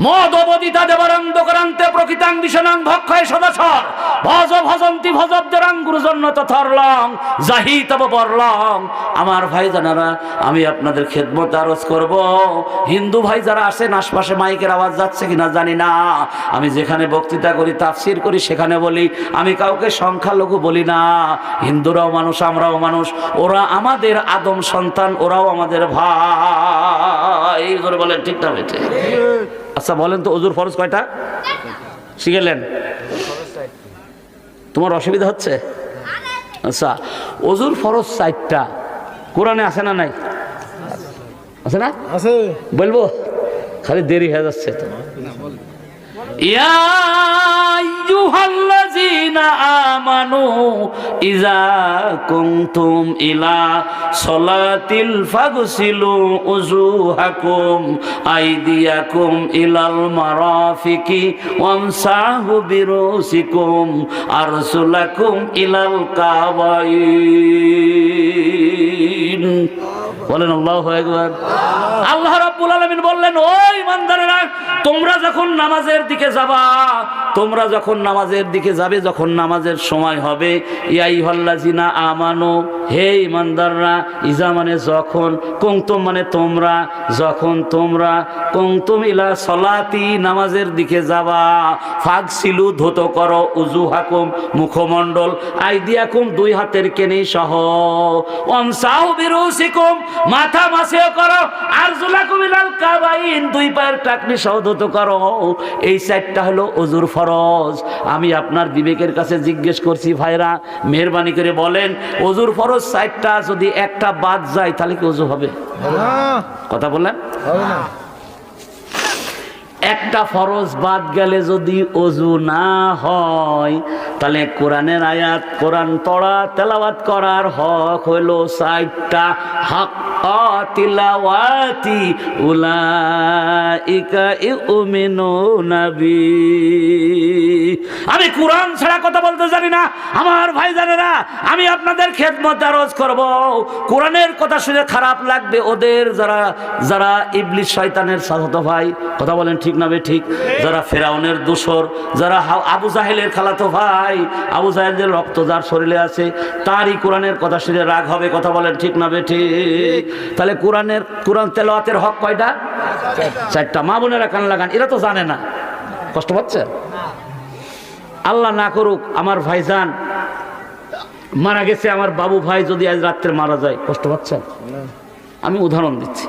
মদবদিতা দেবরন্দকরান্তে প্রকৃতাং বিশনাং ভক্ষয় সদাসর ভজ ভজন্তি ভজব্দরাং গুরুজন্য তথরলং জাহি তব বরলং। আমার ভাই জানারা, আমি আপনাদের খেদমত আরজ করব। হিন্দু ভাই যারা আসেন, আশপাশে মাইকের আওয়াজ যাচ্ছে কিনা জানি না, আমি যেখানে বক্তৃতা করি, তাফসির করি, সেখানে বলি আমি কাউকে সংখ্যালঘু বলি না। হিন্দুরাও মানুষ, আমরাও মানুষ, ওরা আমাদের আদম সন্তান, ওরাও আমাদের ভাই। করে বলেন ঠিক না বেটে? আচ্ছা বলেন তো, ওযুর ফরজ কয়টা শিখেলেন? তোমার অসুবিধা হচ্ছে? আচ্ছা, ওযুর ফরজ 4টা। কোরআনে আছে না নাই? আছে না? আছে। বলবো? খালি দেরি হয়ে যাচ্ছে তো। ইয়া আইয়ুহাল্লাযীনা আমানু ইযা কুনতুম ইলা সলাতিল ফাগসিলু উজুহাকুম আইদিয়াকুম ইলাল মারাফিকি ওয়ামসাহু বিরুসিকুম আরজুলাকুম ইলাল কাবাইন। বলেন আল্লাহু আকবার। আল্লাহ রাব্বুল আলামিন বললেন, ও ঈমানদারেরা, তোমরা যখন নামাজের দিকে যাবা, তোমরা যখন নামাজের দিকে যাবে, যখন নামাজের সময় হবে, ইয়া আইয়ুহাল্লাযিনা আমানু, হে ঈমানদাররা, ইজা মানে যখন, কুনতুম মানে তোমরা, যখন তোমরা, কুনতুম ইলা সলাতি নামাজের দিকে যাবা, ফাগসিলু ধৌত করো, উজুহাকুম মুখমণ্ডল, আইদিয়াকুম দুই হাতের কেনি সহ, ওয়ামসাহু বিরুসিকুম মাথা মাসিও করো, আরজুলাকুম ইলাল কাবাইন দুই পায়ের টাকনি সহ ধৌত করো। এই 4টা হলো ওযুর ফরজ। আমি আপনার বিবেকের কাছে জিজ্ঞেস করছি, ভাইরা মেহেরবানি করে বলেন, ওযুর ফরজ 4টা যদি একটা বাদ যায় তাহলে কি ওযু হবে? কথা বললেন? হবে না। একটা ফরজ বাদ গেলে যদি ওযু না হয়, তাহলে কোরআনের আয়াত, কোরআন পড়া তেলাওয়াত করার হক হলো 4টা। হক তিলাওয়াতি উলাইকা ইউমিনুনা বি। আমি কোরআন ছাড়া কথা বলতে জানি না আমার ভাইজানেরা, আমি আপনাদের খেদমত আরজ করব। কোরআনের কথা শুনে খারাপ লাগবে ওদের, যারা ইবলিস শয়তানের সাথে ভাই। কথা বলেন ঠিক না বে ঠিক? যারা ফেরাউনের দোসর, যারা আবু জাহেলের খালাতো ভাই, আবু জাহেলের রক্ত যার শরীরে আছে, তারই কোরআনের কথা শুনে রাগ হবে। কথা বলেন ঠিক না বে ঠিক? তাহলে কোরআন তেলাওয়াতের হক কয়টা? 4টা। মা বোনেরা কান লাগান, এরা তো জানে না। কষ্ট পাচ্ছে? আল্লাহ না করুক আমার ভাইজান মারা গেছে, আমার বাবু ভাই যদি আজ রাত্রে মারা যায়, কষ্ট পাচ্ছেন? আমি উদাহরণ দিচ্ছি।